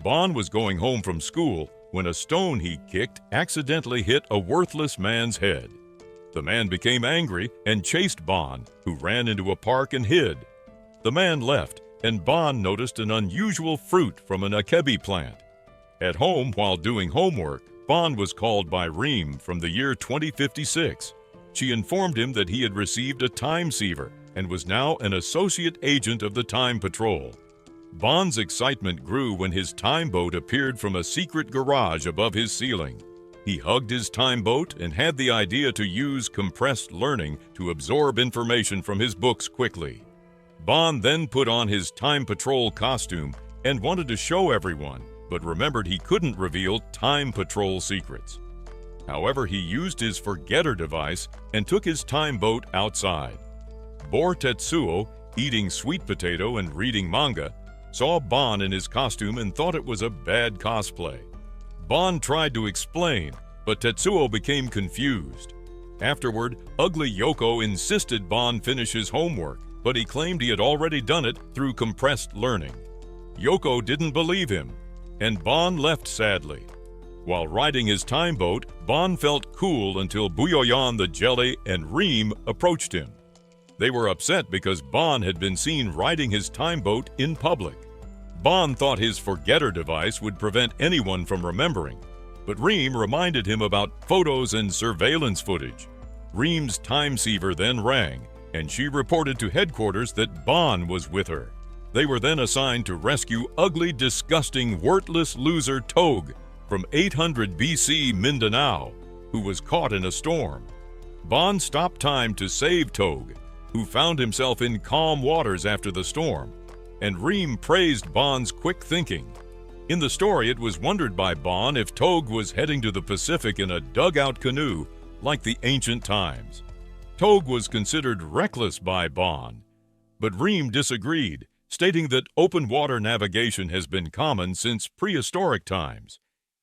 Bon was going home from school when a stone he kicked accidentally hit a worthless man's head. The man became angry and chased Bon, who ran into a park and hid. The man left, and Bon noticed an unusual fruit from an akebi plant. At home, while doing homework, Bon was called by Reem from the year 2056. She informed him that he had received a time siever and was now an associate agent of the Time Patrol. Bon's excitement grew when his time boat appeared from a secret garage above his ceiling. He hugged his time boat and had the idea to use compressed learning to absorb information from his books quickly. Bon then put on his Time Patrol costume and wanted to show everyone, but remembered he couldn't reveal Time Patrol secrets. However, he used his forgetter device and took his time boat outside. Boar Tetsuo, eating sweet potato and reading manga, saw Bon in his costume and thought it was a bad cosplay. Bon tried to explain, but Tetsuo became confused. Afterward, Ugly Yoko insisted Bon finish his homework, but he claimed he had already done it through compressed learning. Yoko didn't believe him, and Bon left sadly. While riding his time boat, Bon felt cool until Buyoyan the Jelly and Reem approached him. They were upset because Bon had been seen riding his time boat in public. Bon thought his forgetter device would prevent anyone from remembering, but Reem reminded him about photos and surveillance footage. Reem's time siever then rang, and she reported to headquarters that Bon was with her. They were then assigned to rescue ugly, disgusting, worthless loser Togue from 800 BC Mindanao, who was caught in a storm. Bon stopped time to save Togue, who found himself in calm waters after the storm, and Reem praised Bon's quick thinking. In the story, it was wondered by Bon if Togue was heading to the Pacific in a dugout canoe like the ancient times. Togue was considered reckless by Bon, but Reem disagreed, stating that open water navigation has been common since prehistoric times.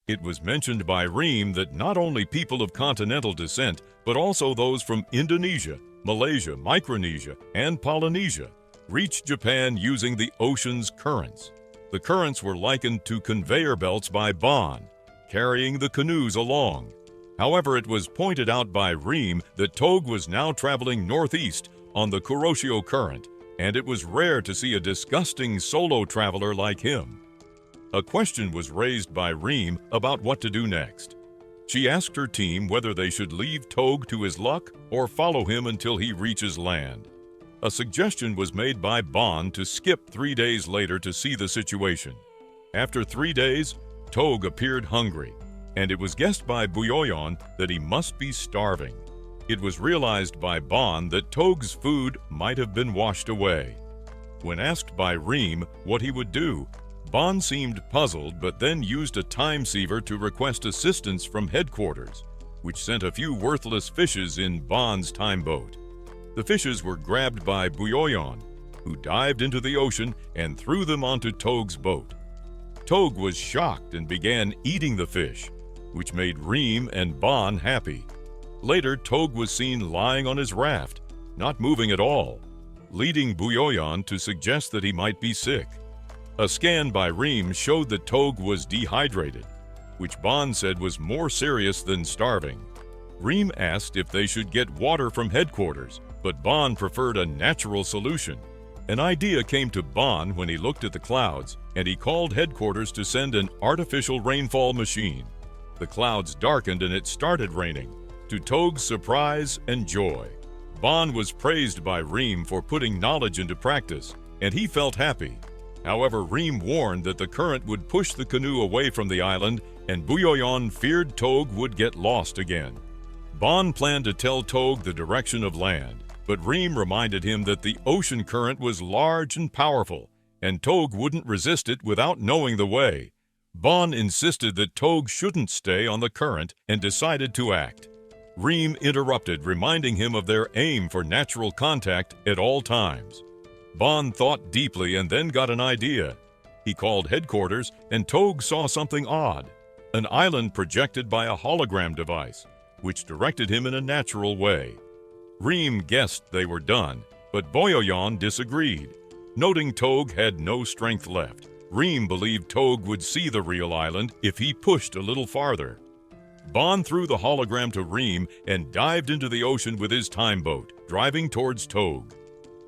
It was mentioned by Reem that not only people of continental descent, but also those from Indonesia, Malaysia, Micronesia, and Polynesia reached Japan using the ocean's currents. The currents were likened to conveyor belts by Bon, carrying the canoes along. However, it was pointed out by Reem that Togue was now traveling northeast on the Kuroshio Current, and it was rare to see a disgusting solo traveler like him. A question was raised by Reem about what to do next. She asked her team whether they should leave Togue to his luck or follow him until he reaches land. A suggestion was made by Bon to skip 3 days later to see the situation. After 3 days, Togue appeared hungry, and it was guessed by Buyoyan that he must be starving. It was realized by Bon that Togue's food might have been washed away. When asked by Reem what he would do, Bon seemed puzzled but then used a time siever to request assistance from headquarters, which sent a few worthless fishes in Bon's time boat. The fishes were grabbed by Buyoyan, who dived into the ocean and threw them onto Togue's boat. Togue was shocked and began eating the fish, which made Reem and Bon happy. Later, Togue was seen lying on his raft, not moving at all, leading Buyoyan to suggest that he might be sick. A scan by Reem showed that Togue was dehydrated, which Bon said was more serious than starving. Reem asked if they should get water from headquarters, but Bon preferred a natural solution. An idea came to Bon when he looked at the clouds, and he called headquarters to send an artificial rainfall machine. The clouds darkened and it started raining, to Togue's surprise and joy. Bon was praised by Reem for putting knowledge into practice, and he felt happy. However, Reem warned that the current would push the canoe away from the island, and Buyoyan feared Togue would get lost again. Bon planned to tell Togue the direction of land, but Reem reminded him that the ocean current was large and powerful, and Togue wouldn't resist it without knowing the way. Bon insisted that Togue shouldn't stay on the current and decided to act. Reem interrupted, reminding him of their aim for natural contact at all times. Bon thought deeply and then got an idea. He called headquarters, and Togue saw something odd, an island projected by a hologram device, which directed him in a natural way. Reem guessed they were done, but Buyoyan disagreed, noting Togue had no strength left. Reem believed Togue would see the real island if he pushed a little farther. Bon threw the hologram to Reem and dived into the ocean with his time boat, driving towards Togue.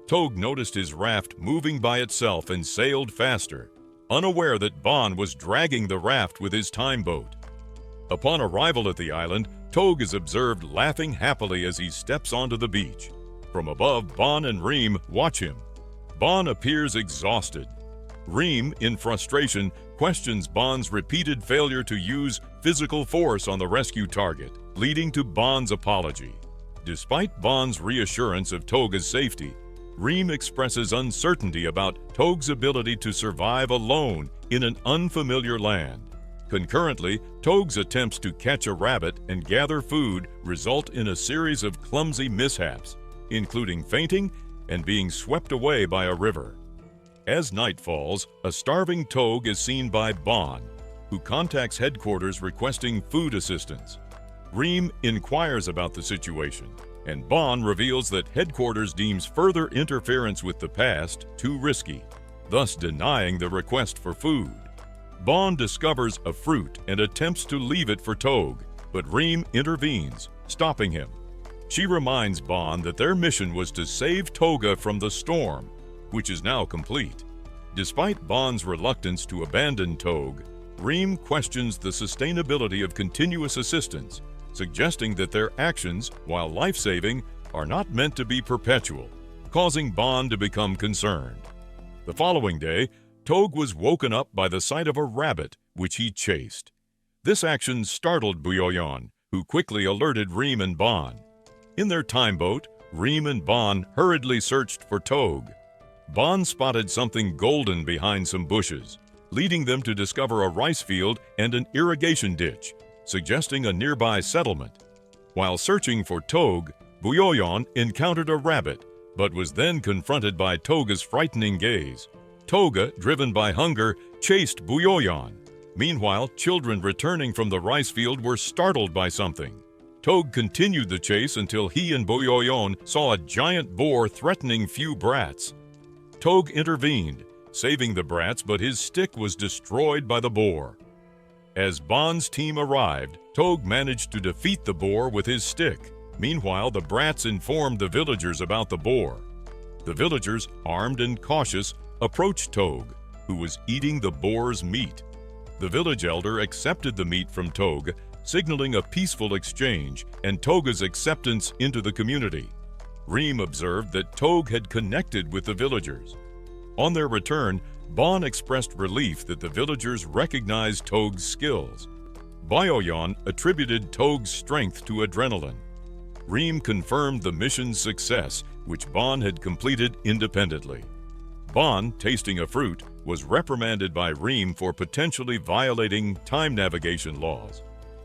Togue noticed his raft moving by itself and sailed faster, unaware that Bon was dragging the raft with his time boat. Upon arrival at the island, Togue is observed laughing happily as he steps onto the beach. From above, Bon and Reem watch him. Bon appears exhausted. Reem, in frustration, questions Bon's repeated failure to use physical force on the rescue target, leading to Bon's apology. Despite Bon's reassurance of Toga's safety, Reem expresses uncertainty about Togue's ability to survive alone in an unfamiliar land. Concurrently, Togue's attempts to catch a rabbit and gather food result in a series of clumsy mishaps, including fainting and being swept away by a river. As night falls, a starving Togue is seen by Bon, who contacts headquarters requesting food assistance. Reem inquires about the situation, and Bon reveals that headquarters deems further interference with the past too risky, thus denying the request for food. Bon discovers a fruit and attempts to leave it for Togue, but Reem intervenes, stopping him. She reminds Bon that their mission was to save Toga from the storm, which is now complete. Despite Bon's reluctance to abandon Togue, Reem questions the sustainability of continuous assistance, suggesting that their actions, while life-saving, are not meant to be perpetual, causing Bon to become concerned. The following day, Togue was woken up by the sight of a rabbit, which he chased. This action startled Buyoyon, who quickly alerted Reem and Bon. In their time boat, Reem and Bon hurriedly searched for Togue. Bon spotted something golden behind some bushes, leading them to discover a rice field and an irrigation ditch, suggesting a nearby settlement. While searching for Togue, Buyoyon encountered a rabbit, but was then confronted by Toga's frightening gaze. Toga, driven by hunger, chased Buyoyon. Meanwhile, children returning from the rice field were startled by something. Togue continued the chase until he and Buyoyon saw a giant boar threatening few brats. Togue intervened, saving the brats, but his stick was destroyed by the boar. As Bon's team arrived, Togue managed to defeat the boar with his stick. Meanwhile, the brats informed the villagers about the boar. The villagers, armed and cautious, approached Togue, who was eating the boar's meat. The village elder accepted the meat from Togue, signaling a peaceful exchange and Toga's acceptance into the community. Reem observed that Togue had connected with the villagers. On their return, Bon expressed relief that the villagers recognized Togue's skills. Buyoyon attributed Togue's strength to adrenaline. Reem confirmed the mission's success, which Bon had completed independently. Bon, tasting a fruit, was reprimanded by Reem for potentially violating time navigation laws.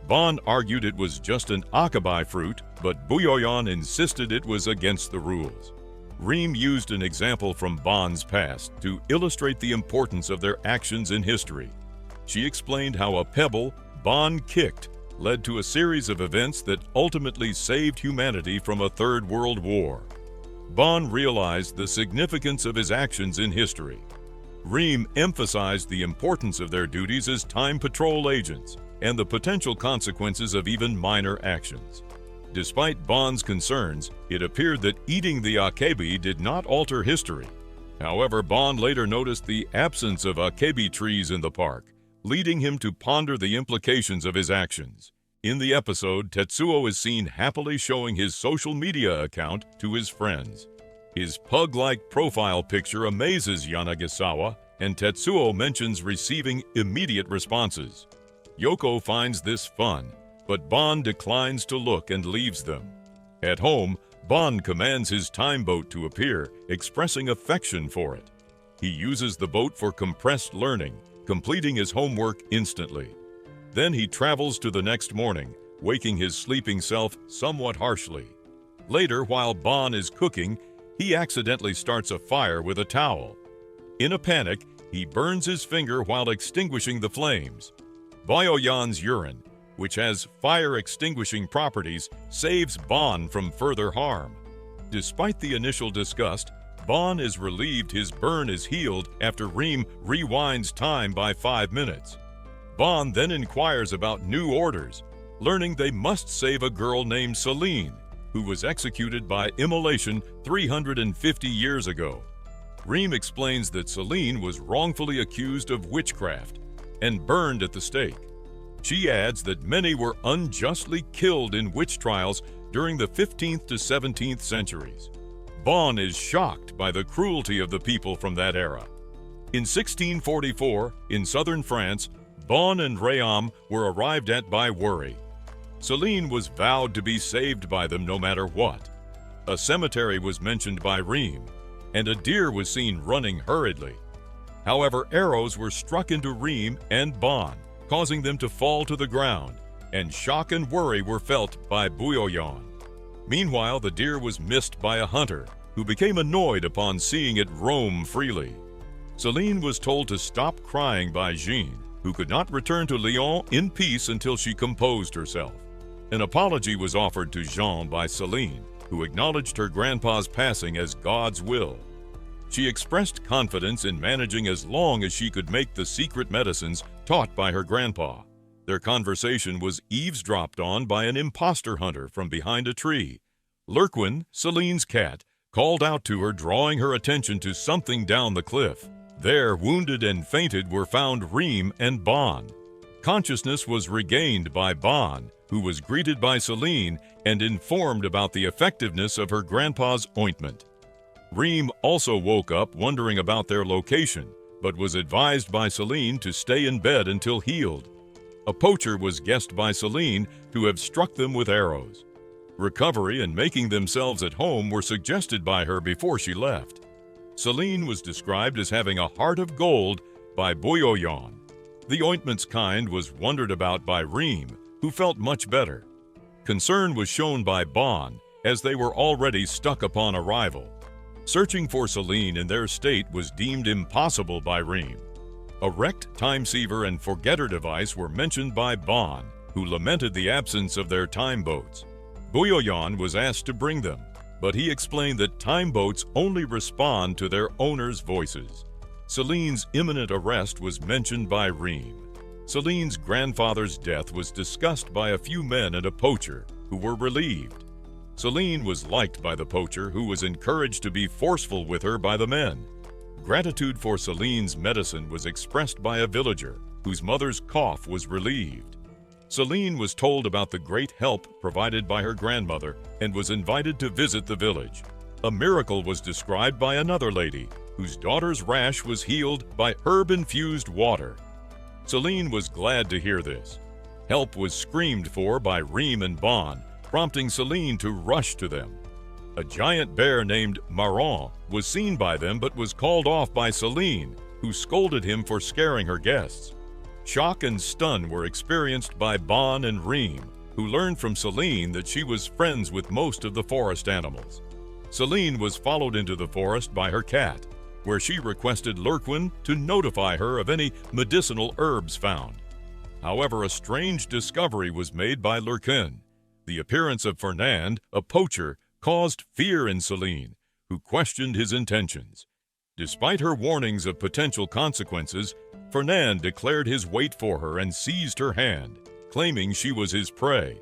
Bon argued it was just an akabai fruit, but Buyoyon insisted it was against the rules. Reem used an example from Bon's past to illustrate the importance of their actions in history. She explained how a pebble Bon kicked led to a series of events that ultimately saved humanity from a Third World War. Bon realized the significance of his actions in history. Reem emphasized the importance of their duties as time patrol agents and the potential consequences of even minor actions. Despite Bon's concerns, it appeared that eating the akebi did not alter history. However, Bon later noticed the absence of akebi trees in the park, leading him to ponder the implications of his actions. In the episode, Tetsuo is seen happily showing his social media account to his friends. His pug-like profile picture amazes Yanagisawa, and Tetsuo mentions receiving immediate responses. Yoko finds this fun, but Bon declines to look and leaves them. At home, Bon commands his time boat to appear, expressing affection for it. He uses the boat for compressed learning, completing his homework instantly. Then he travels to the next morning, waking his sleeping self somewhat harshly. Later, while Bon is cooking, he accidentally starts a fire with a towel. In a panic, he burns his finger while extinguishing the flames. Buyoyon's urine, which has fire-extinguishing properties, saves Bon from further harm. Despite the initial disgust, Bon is relieved his burn is healed after Reem rewinds time by 5 minutes. Bon then inquires about new orders, learning they must save a girl named Celine, who was executed by immolation 350 years ago. Reem explains that Celine was wrongfully accused of witchcraft and burned at the stake. She adds that many were unjustly killed in witch trials during the 15th to 17th centuries. Bon is shocked by the cruelty of the people from that era. In 1644, in southern France, Bon and Réam were arrived at by worry. Celine was vowed to be saved by them no matter what. A cemetery was mentioned by Reem, and a deer was seen running hurriedly. However, arrows were struck into Reem and Bon, causing them to fall to the ground, and shock and worry were felt by Bouillon. Meanwhile, the deer was missed by a hunter, who became annoyed upon seeing it roam freely. Celine was told to stop crying by Jean, who could not return to Lyon in peace until she composed herself. An apology was offered to Jean by Celine, who acknowledged her grandpa's passing as God's will. She expressed confidence in managing as long as she could make the secret medicines taught by her grandpa. Their conversation was eavesdropped on by an imposter hunter from behind a tree. Lurquin, Celine's cat, called out to her, drawing her attention to something down the cliff. There, wounded and fainted, were found Reem and Bon. Consciousness was regained by Bon, who was greeted by Celine and informed about the effectiveness of her grandpa's ointment. Reem also woke up wondering about their location, but was advised by Celine to stay in bed until healed. A poacher was guessed by Celine to have struck them with arrows. Recovery and making themselves at home were suggested by her before she left. Celine was described as having a heart of gold by Bouillon. The ointment's kind was wondered about by Reem, who felt much better. Concern was shown by Bon, as they were already stuck upon arrival. Searching for Celine in their state was deemed impossible by Reem. A wrecked timesiever and forgetter device were mentioned by Bon, who lamented the absence of their time boats. Bouillon was asked to bring them, but he explained that time boats only respond to their owners' voices. Celine's imminent arrest was mentioned by Reem. Celine's grandfather's death was discussed by a few men and a poacher, who were relieved. Celine was liked by the poacher, who was encouraged to be forceful with her by the men. Gratitude for Celine's medicine was expressed by a villager, whose mother's cough was relieved. Celine was told about the great help provided by her grandmother and was invited to visit the village. A miracle was described by another lady, whose daughter's rash was healed by herb-infused water. Celine was glad to hear this. Help was screamed for by Reem and Bon, prompting Celine to rush to them. A giant bear named Marron was seen by them but was called off by Celine, who scolded him for scaring her guests. Shock and stun were experienced by Bon and Reem, who learned from Celine that she was friends with most of the forest animals. Celine was followed into the forest by her cat, where she requested Lurquin to notify her of any medicinal herbs found. However, a strange discovery was made by Lurquin. The appearance of Fernand, a poacher, caused fear in Celine, who questioned his intentions. Despite her warnings of potential consequences, Fernand declared his weight for her and seized her hand, claiming she was his prey.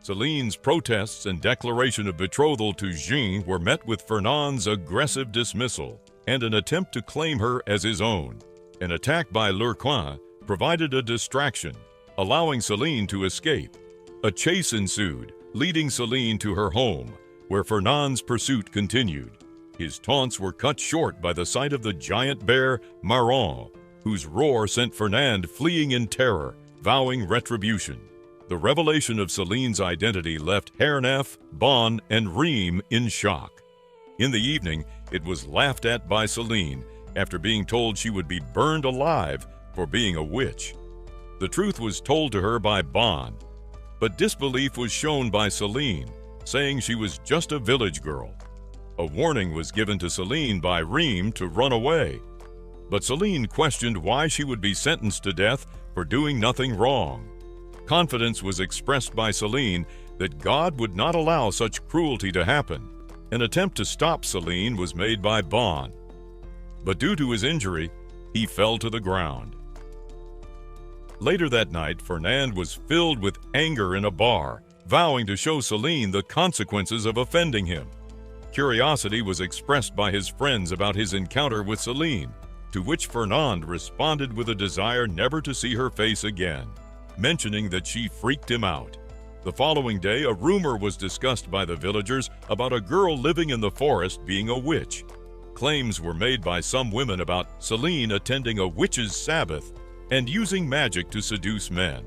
Celine's protests and declaration of betrothal to Jean were met with Fernand's aggressive dismissal and an attempt to claim her as his own. An attack by Lurquin provided a distraction, allowing Celine to escape. A chase ensued, leading Celine to her home, where Fernand's pursuit continued. His taunts were cut short by the sight of the giant bear Marron, whose roar sent Fernand fleeing in terror, vowing retribution. The revelation of Celine's identity left Hernef, Bon, and Reem in shock. In the evening, it was laughed at by Celine after being told she would be burned alive for being a witch. The truth was told to her by Bon, but disbelief was shown by Celine, saying she was just a village girl. A warning was given to Celine by Reem to run away, but Celine questioned why she would be sentenced to death for doing nothing wrong. Confidence was expressed by Celine that God would not allow such cruelty to happen. An attempt to stop Celine was made by Bon, but due to his injury, he fell to the ground. Later that night, Fernand was filled with anger in a bar, vowing to show Celine the consequences of offending him. Curiosity was expressed by his friends about his encounter with Celine, to which Fernand responded with a desire never to see her face again, mentioning that she freaked him out. The following day, a rumor was discussed by the villagers about a girl living in the forest being a witch. Claims were made by some women about Celine attending a witch's sabbath and using magic to seduce men.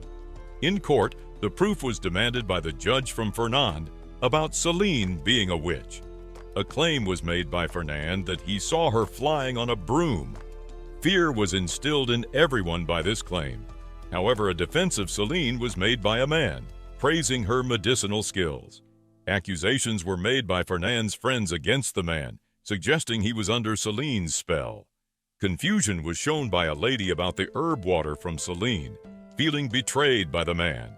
In court, the proof was demanded by the judge from Fernand about Celine being a witch. A claim was made by Fernand that he saw her flying on a broom. Fear was instilled in everyone by this claim. However, a defense of Celine was made by a man, praising her medicinal skills. Accusations were made by Fernand's friends against the man, suggesting he was under Celine's spell. Confusion was shown by a lady about the herb water from Celine, feeling betrayed by the man.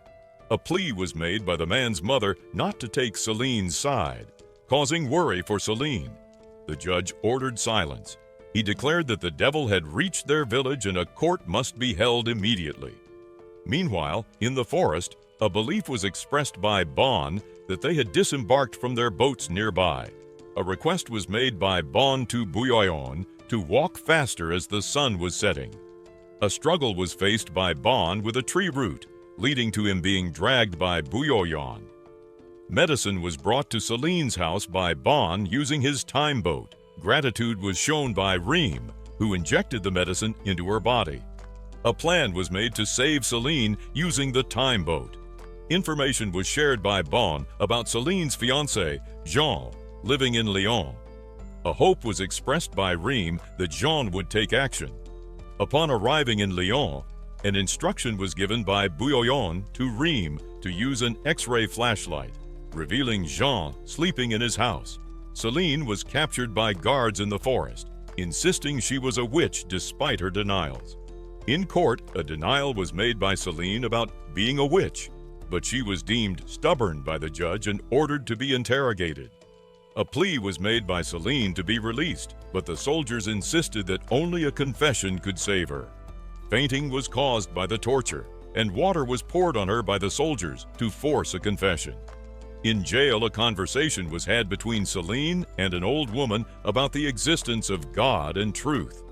A plea was made by the man's mother not to take Celine's side, causing worry for Celine. The judge ordered silence. He declared that the devil had reached their village and a court must be held immediately. Meanwhile, in the forest, a belief was expressed by Bon that they had disembarked from their boats nearby. A request was made by Bon to Bouillon to walk faster as the sun was setting. A struggle was faced by Bon with a tree root, leading to him being dragged by Bouillon. Medicine was brought to Celine's house by Bon using his time boat. Gratitude was shown by Reem, who injected the medicine into her body. A plan was made to save Celine using the time boat. Information was shared by Bon about Celine's fiancé, Jean, living in Lyon. A hope was expressed by Reem that Jean would take action. Upon arriving in Lyon, an instruction was given by Bouillon to Reem to use an X-ray flashlight, revealing Jean sleeping in his house. Celine was captured by guards in the forest, insisting she was a witch despite her denials. In court, a denial was made by Celine about being a witch, but she was deemed stubborn by the judge and ordered to be interrogated. A plea was made by Celine to be released, but the soldiers insisted that only a confession could save her. Fainting was caused by the torture, and water was poured on her by the soldiers to force a confession. In jail, a conversation was had between Celine and an old woman about the existence of God and truth.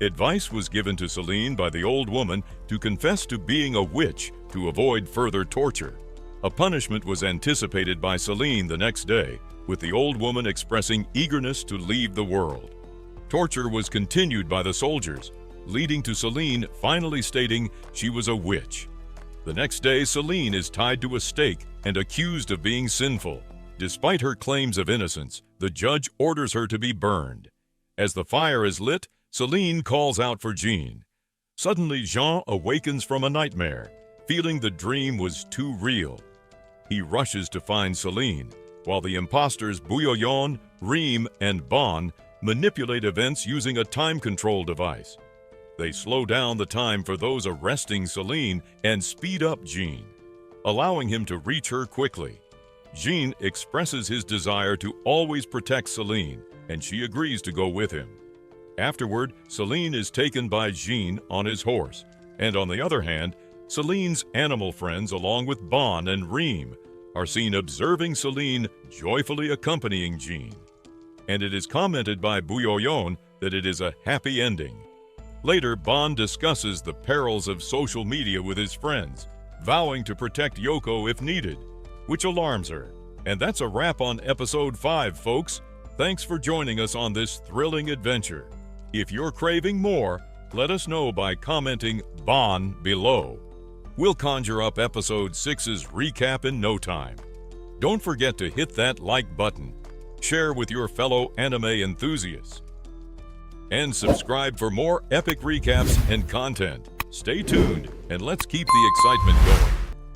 Advice was given to Celine by the old woman to confess to being a witch to avoid further torture. A punishment was anticipated by Celine the next day, with the old woman expressing eagerness to leave the world. Torture was continued by the soldiers, leading to Celine finally stating she was a witch. The next day, Celine is tied to a stake and accused of being sinful. Despite her claims of innocence, the judge orders her to be burned. As the fire is lit, Celine calls out for Jean. Suddenly, Jean awakens from a nightmare, feeling the dream was too real. He rushes to find Celine, while the imposters Bouillon, Reem, and Bon manipulate events using a time control device. They slow down the time for those arresting Celine and speed up Jean, allowing him to reach her quickly. Jean expresses his desire to always protect Celine, and she agrees to go with him. Afterward, Celine is taken by Jean on his horse, and on the other hand, Celine's animal friends along with Bon and Reem are seen observing Celine joyfully accompanying Jean. And it is commented by Bouillon that it is a happy ending. Later, Bon discusses the perils of social media with his friends, vowing to protect Yoko if needed, which alarms her. And that's a wrap on Episode 5, folks. Thanks for joining us on this thrilling adventure. If you're craving more, let us know by commenting Bon below. We'll conjure up Episode 6's recap in no time. Don't forget to hit that like button, share with your fellow anime enthusiasts, and subscribe for more epic recaps and content. Stay tuned, and let's keep the excitement going.